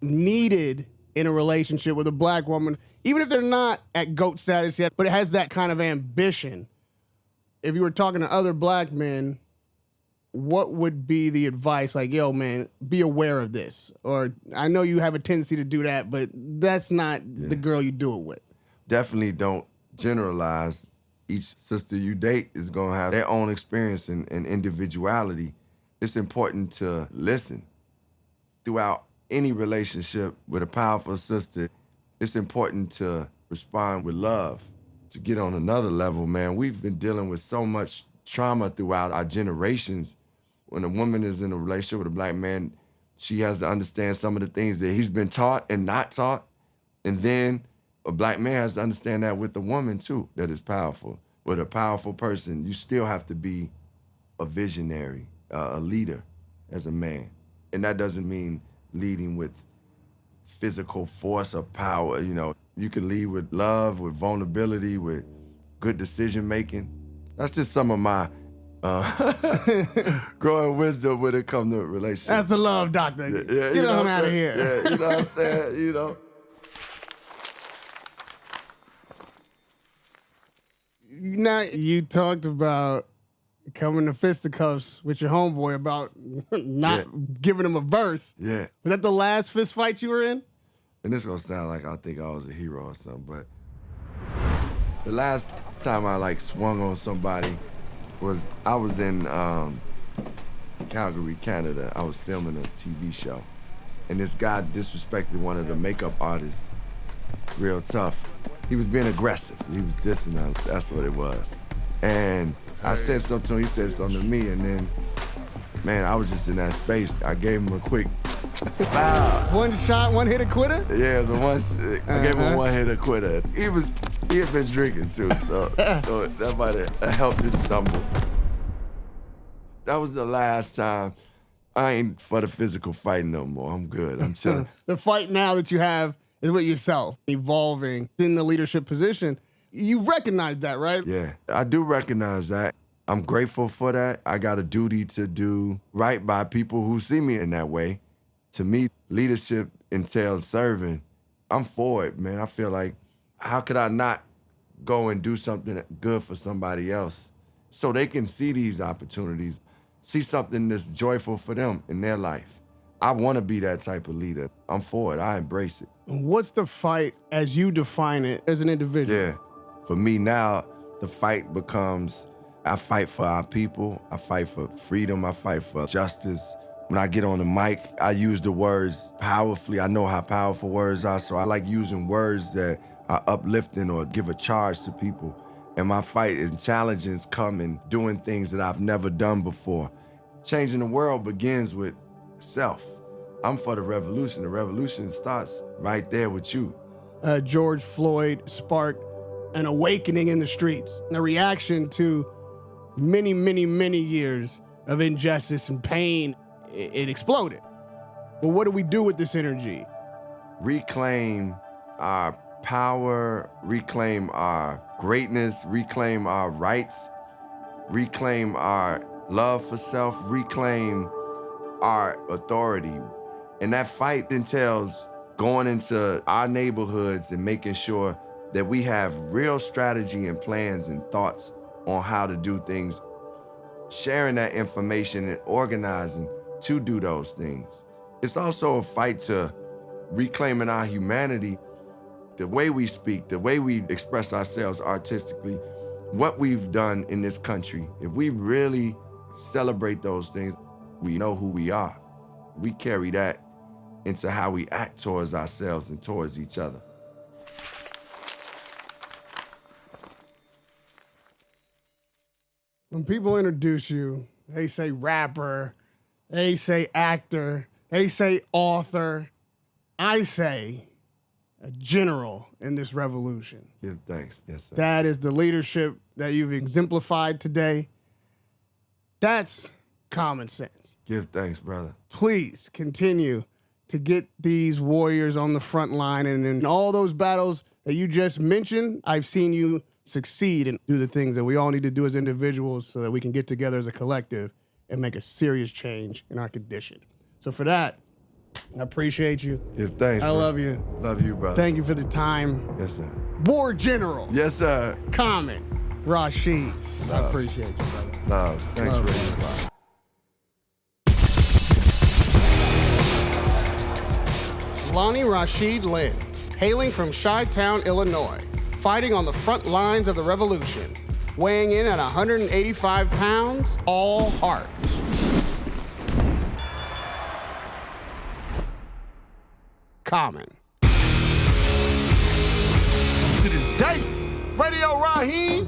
needed in a relationship with a black woman, even if they're not at GOAT status yet, but it has that kind of ambition? If you were talking to other black men, what would be the advice? Like, yo, man, be aware of this. Or I know you have a tendency to do that, but that's not the girl you do it with. Definitely don't generalize. Each sister you date is gonna have their own experience and individuality. It's important to listen. Throughout any relationship with a powerful sister, it's important to respond with love. To get on another level, man, we've been dealing with so much trauma throughout our generations. When a woman is in a relationship with a black man, she has to understand some of the things that he's been taught and not taught. And then a black man has to understand that with the woman too, that is powerful. With a powerful person, you still have to be a visionary, a leader as a man. And that doesn't mean leading with physical force or power. You know, you can lead with love, with vulnerability, with good decision making. That's just some of my growing wisdom when it comes to relationships. That's the love, doctor. Yeah, Get him out of here. Yeah, you know what I'm saying? You know. Now, you talked about coming to fisticuffs with your homeboy about not giving him a verse. Yeah. Was that the last fist fight you were in? And this gonna sound like I think I was a hero or something, but the last time I swung on somebody was I was in Calgary, Canada. I was filming a TV show, and this guy disrespected one of the makeup artists real tough. He was being aggressive. He was dissing her. That's what it was. And I said something to him, he said something to me, and then, man, I was just in that space. I gave him a quick bow. One shot, one hit a quitter? Yeah, I gave him a one-hitter quitter. He had been drinking too, so that might have helped his stumble. That was the last time. I ain't for the physical fight no more. I'm good. I'm chilling. The fight now that you have is with yourself, evolving in the leadership position. You recognize that, right? Yeah, I do recognize that. I'm grateful for that. I got a duty to do right by people who see me in that way. To me, leadership entails serving. I'm for it, man. I feel like, how could I not go and do something good for somebody else so they can see these opportunities, see something that's joyful for them in their life? I want to be that type of leader. I'm for it. I embrace it. What's the fight as you define it as an individual? Yeah. For me now, the fight becomes, I fight for our people. I fight for freedom. I fight for justice. When I get on the mic, I use the words powerfully. I know how powerful words are, so I like using words that are uplifting or give a charge to people. And my fight and challenges come in doing things that I've never done before. Changing the world begins with self. I'm for the revolution. The revolution starts right there with you. George Floyd sparked an awakening in the streets, a reaction to many, many, many years of injustice and pain. It exploded. But what do we do with this energy? Reclaim our power, reclaim our greatness, reclaim our rights, reclaim our love for self, reclaim our authority. And that fight entails going into our neighborhoods and making sure that we have real strategy and plans and thoughts on how to do things, sharing that information and organizing to do those things. It's also a fight to reclaiming our humanity, the way we speak, the way we express ourselves artistically, what we've done in this country. If we really celebrate those things, we know who we are. We carry that into how we act towards ourselves and towards each other. When people introduce you, they say rapper, They say actor. They say author. I say a general in this revolution. Give thanks. Yes, sir. That is the leadership that you've exemplified today. That's common sense. Give thanks, brother. Please continue to get these warriors on the front line. And in all those battles that you just mentioned, I've seen you succeed and do the things that we all need to do as individuals so that we can get together as a collective and make a serious change in our condition. So for that, I appreciate you. Give thanks, I bro. love you. Love you, brother. Thank you for the time. Yes, sir. War General. Yes, sir. Common. Rashid. I appreciate you, brother. Love. Thanks, Love, Radio. brother. Ronnie Rashid Lynn, hailing from Chi-Town, Illinois, fighting on the front lines of the revolution, weighing in at 185 pounds, all heart. Common. To this day, Radio Rahim.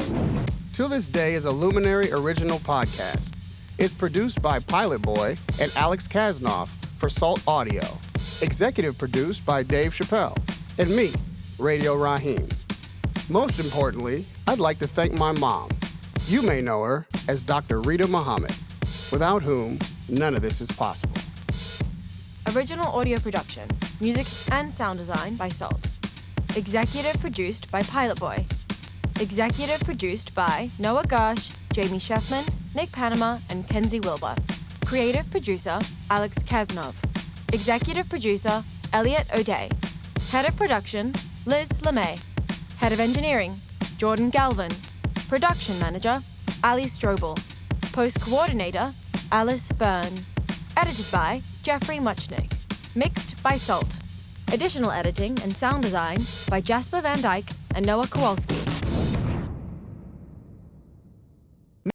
To This Day is a Luminary original podcast. It's produced by Pilot Boy and Alex Casnoff for Salt Audio. Executive produced by Dave Chappelle. And me, Radio Rahim. Most importantly, I'd like to thank my mom. You may know her as Dr. Rita Muhammad, without whom none of this is possible. Original audio production, music and sound design by Salt. Executive produced by Pilot Boy. Executive produced by Noah Gersh, Jamie Schefman, Nick Panama, and Kenzi Wilbur. Creative producer, Alex Casnoff. Executive producer, Elliot O'Day. Head of production, Liz LeMay. Head of engineering, Jordan Galvan. Production manager, Allie Strobel. Post coordinator, Alice Bearn. Edited by Geoffrey Mutchnik. Mixed by Salt. Additional editing and sound design by Jasper Van Dijk and Noah Kowalski.